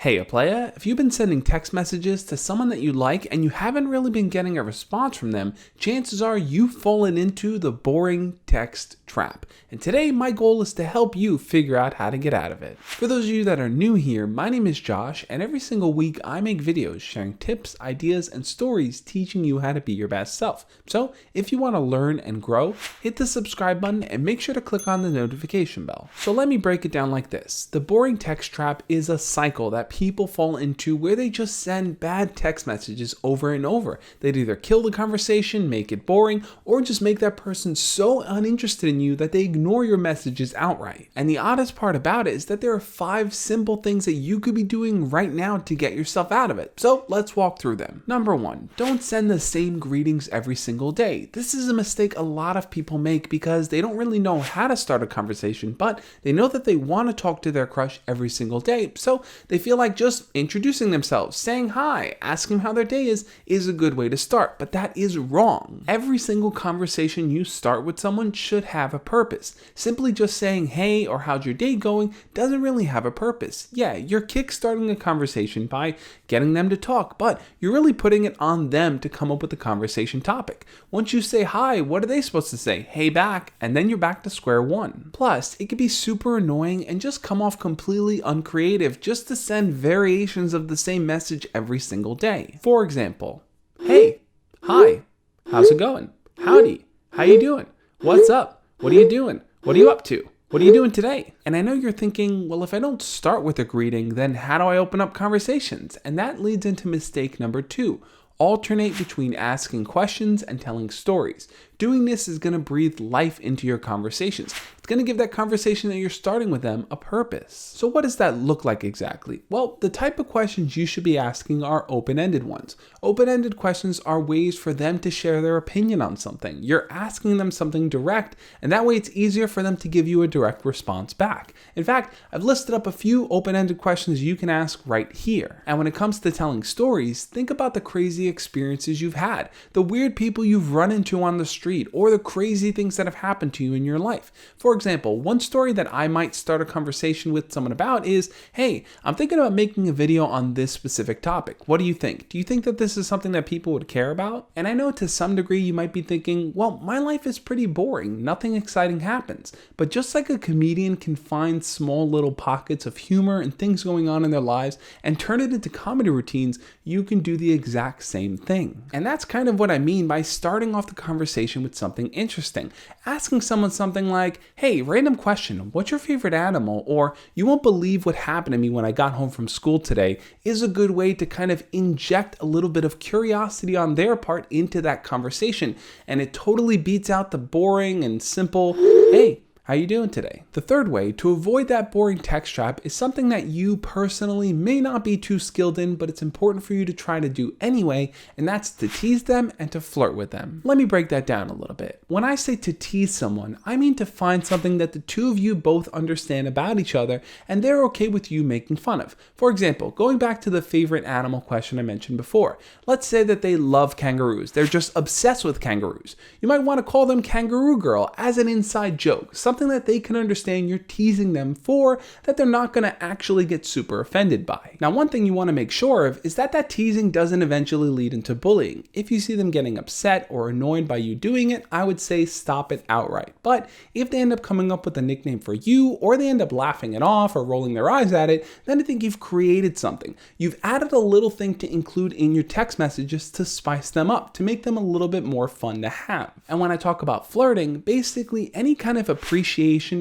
Hey, playa, if you've been sending text messages to someone that you like and you haven't really been getting a response from them, chances are you've fallen into the boring text trap. And today, my goal is to help you figure out how to get out of it. For those of you that are new here, my name is Josh, and every single week I make videos sharing tips, ideas, and stories teaching you how to be your best self. So, if you want to learn and grow, hit the subscribe button and make sure to click on the notification bell. So let me break it down like this. The boring text trap is a cycle that people fall into where they just send bad text messages over and over. They'd either kill the conversation, make it boring, or just make that person so uninterested in you that they ignore your messages outright. And the oddest part about it is that there are 5 simple things that you could be doing right now to get yourself out of it. So let's walk through them. Number 1, don't send the same greetings every single day. This is a mistake a lot of people make because they don't really know how to start a conversation, but they know that they want to talk to their crush every single day. So they feel like just introducing themselves, saying hi, asking how their day is a good way to start, but that is wrong. Every single conversation you start with someone should have a purpose. Simply just saying hey or how's your day going doesn't really have a purpose. Yeah, you're kickstarting a conversation by getting them to talk, but you're really putting it on them to come up with the conversation topic. Once you say hi, what are they supposed to say? Hey back, and then you're back to square one. Plus, it can be super annoying and just come off completely uncreative just to send variations of the same message every single day. For example, hey, hi, how's it going? Howdy, how you doing? What's up? What are you doing? What are you up to? What are you doing today? And I know you're thinking, well, if I don't start with a greeting, then how do I open up conversations? And that leads into mistake number 2. Alternate between asking questions and telling stories. Doing this is going to breathe life into your conversations. It's going to give that conversation that you're starting with them a purpose. So what does that look like exactly? Well, the type of questions you should be asking are open-ended ones. Open-ended questions are ways for them to share their opinion on something. You're asking them something direct, and that way it's easier for them to give you a direct response back. In fact, I've listed up a few open-ended questions you can ask right here. And when it comes to telling stories, think about the crazy experiences you've had, the weird people you've run into on the street, or the crazy things that have happened to you in your life. For example, one story that I might start a conversation with someone about is, hey, I'm thinking about making a video on this specific topic. What do you think? Do you think that this is something that people would care about? And I know to some degree you might be thinking, well, my life is pretty boring. Nothing exciting happens. But just like a comedian can find small little pockets of humor and things going on in their lives and turn it into comedy routines, you can do the exact same thing. And that's kind of what I mean by starting off the conversation with something interesting. Asking someone something like, hey, random question, what's your favorite animal? Or you won't believe what happened to me when I got home from school today is a good way to kind of inject a little bit of curiosity on their part into that conversation. And it totally beats out the boring and simple, hey, how you doing today? The third way to avoid that boring text trap is something that you personally may not be too skilled in, but it's important for you to try to do anyway, and that's to tease them and to flirt with them. Let me break that down a little bit. When I say to tease someone, I mean to find something that the two of you both understand about each other and they're okay with you making fun of. For example, going back to the favorite animal question I mentioned before, let's say that they love kangaroos. They're just obsessed with kangaroos. You might want to call them Kangaroo Girl as an inside joke, something that they can understand you're teasing them for that they're not going to actually get super offended by. Now, one thing you want to make sure of is that that teasing doesn't eventually lead into bullying. If you see them getting upset or annoyed by you doing it, I would say stop it outright. But if they end up coming up with a nickname for you, or they end up laughing it off or rolling their eyes at it, then I think you've created something. You've added a little thing to include in your text messages to spice them up, to make them a little bit more fun to have. And when I talk about flirting, basically any kind of appreciation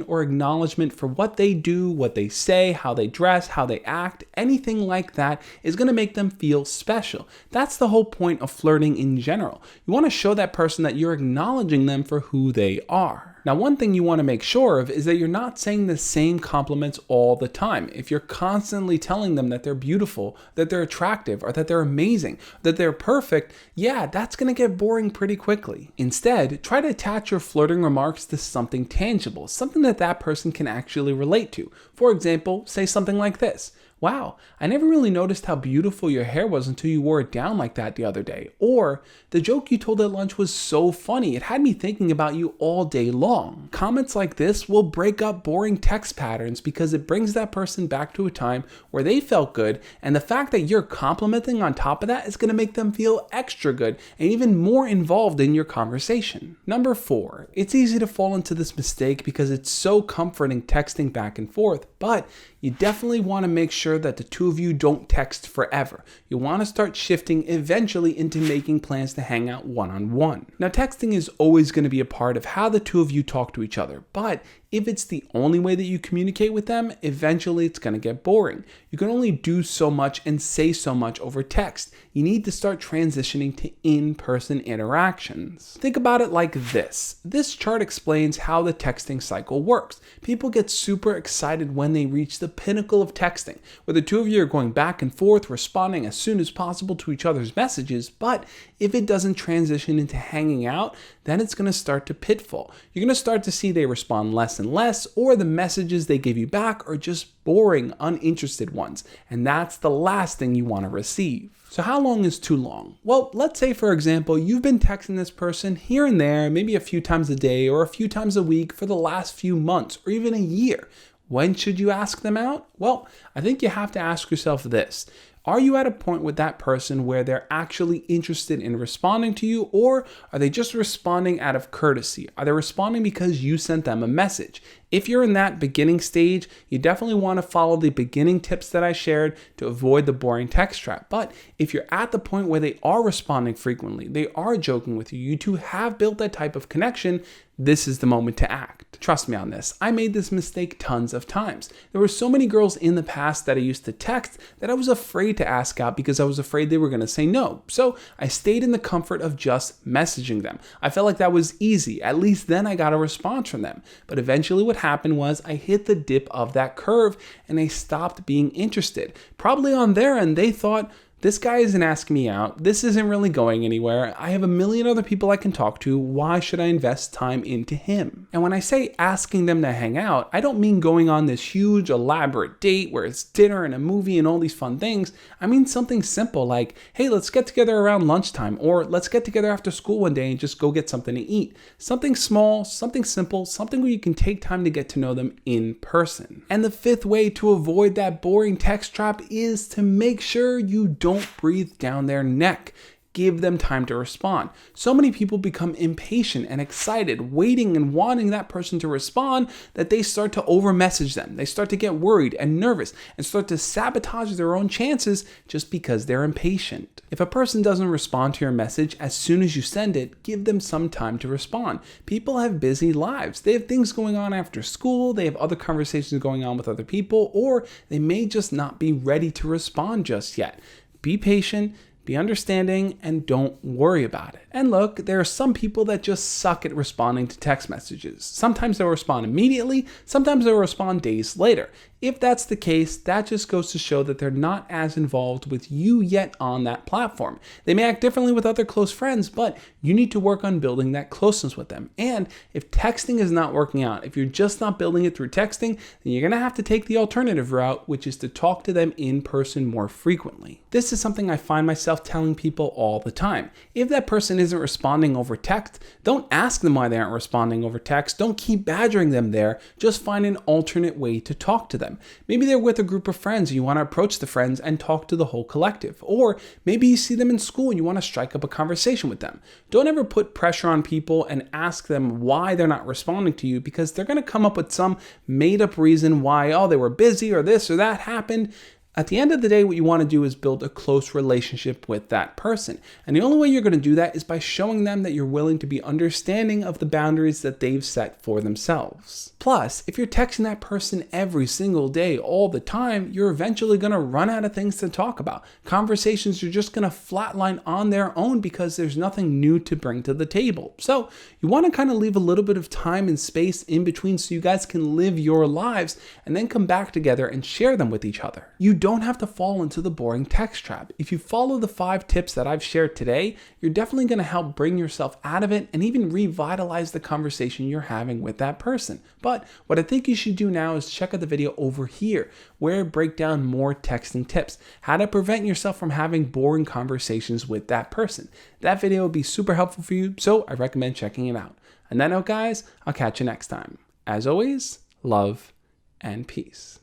or acknowledgement for what they do, what they say, how they dress, how they act, anything like that is going to make them feel special. That's the whole point of flirting in general. You want to show that person that you're acknowledging them for who they are. Now, one thing you want to make sure of is that you're not saying the same compliments all the time. If you're constantly telling them that they're beautiful, that they're attractive, or that they're amazing, that they're perfect, yeah, that's going to get boring pretty quickly. Instead, try to attach your flirting remarks to something tangible, something that that person can actually relate to. For example, say something like this. wow, I never really noticed how beautiful your hair was until you wore it down like that the other day. Or, the joke you told at lunch was so funny, it had me thinking about you all day long. Comments like this will break up boring text patterns because it brings that person back to a time where they felt good, and the fact that you're complimenting on top of that is going to make them feel extra good and even more involved in your conversation. Number 4, it's easy to fall into this mistake because it's so comforting texting back and forth, but you definitely want to make sure that the two of you don't text forever. You want to start shifting eventually into making plans to hang out one-on-one. Now, texting is always going to be a part of how the two of you talk to each other, but if it's the only way that you communicate with them, eventually it's going to get boring. You can only do so much and say so much over text. You need to start transitioning to in-person interactions. Think about it like this. This chart explains how the texting cycle works. People get super excited when they reach the pinnacle of texting, where the two of you are going back and forth, responding as soon as possible to each other's messages, but if it doesn't transition into hanging out, then it's going to start to pitfall. You're going to start to see they respond less and less, or the messages they give you back are just boring, uninterested ones, and that's the last thing you want to receive. So how long is too long? Well, let's say, for example, you've been texting this person here and there, maybe a few times a day or a few times a week for the last few months or even a year. When should you ask them out? Well, I think you have to ask yourself this. Are you at a point with that person where they're actually interested in responding to you, or are they just responding out of courtesy? Are they responding because you sent them a message? If you're in that beginning stage, you definitely want to follow the beginning tips that I shared to avoid the boring text trap. But if you're at the point where they are responding frequently, they are joking with you, you two have built that type of connection, this is the moment to act. Trust me on this. I made this mistake tons of times. There were so many girls in the past that I used to text that I was afraid to ask out because I was afraid they were going to say no. So I stayed in the comfort of just messaging them. I felt like that was easy. At least then I got a response from them. But eventually what happened was I hit the dip of that curve and they stopped being interested. Probably on their end, they thought, this guy isn't asking me out. This isn't really going anywhere. I have a million other people I can talk to. Why should I invest time into him? And when I say asking them to hang out, I don't mean going on this huge elaborate date where it's dinner and a movie and all these fun things. I mean something simple like, hey, let's get together around lunchtime, or let's get together after school one day and just go get something to eat. Something small, something simple, something where you can take time to get to know them in person. And the 5th way to avoid that boring text trap is to make sure you don't breathe down their neck. Give them time to respond. So many people become impatient and excited, waiting and wanting that person to respond, that they start to over-message them. They start to get worried and nervous and start to sabotage their own chances just because they're impatient. If a person doesn't respond to your message as soon as you send it, give them some time to respond. People have busy lives. They have things going on after school, they have other conversations going on with other people, or they may just not be ready to respond just yet. Be patient, be understanding, and don't worry about it. And look, there are some people that just suck at responding to text messages. Sometimes they'll respond immediately, sometimes they'll respond days later. If that's the case, that just goes to show that they're not as involved with you yet on that platform. They may act differently with other close friends, but you need to work on building that closeness with them. And if texting is not working out, if you're just not building it through texting, then you're going to have to take the alternative route, which is to talk to them in person more frequently. This is something I find myself telling people all the time. If that person isn't responding over text, don't ask them why they aren't responding over text. Don't keep badgering them there. Just find an alternate way to talk to them. Maybe they're with a group of friends and you want to approach the friends and talk to the whole collective. Or maybe you see them in school and you want to strike up a conversation with them. Don't ever put pressure on people and ask them why they're not responding to you, because they're going to come up with some made up reason why, oh, they were busy or this or that happened. At the end of the day, what you want to do is build a close relationship with that person. And the only way you're going to do that is by showing them that you're willing to be understanding of the boundaries that they've set for themselves. Plus, if you're texting that person every single day, all the time, you're eventually going to run out of things to talk about. Conversations are just going to flatline on their own because there's nothing new to bring to the table. So you want to kind of leave a little bit of time and space in between so you guys can live your lives and then come back together and share them with each other. You don't don't have to fall into the boring text trap. If you follow the 5 tips that I've shared today, you're definitely going to help bring yourself out of it and even revitalize the conversation you're having with that person. But what I think you should do now is check out the video over here where I break down more texting tips, how to prevent yourself from having boring conversations with that person. That video will be super helpful for you, so I recommend checking it out. On that note, guys, I'll catch you next time. As always, love and peace.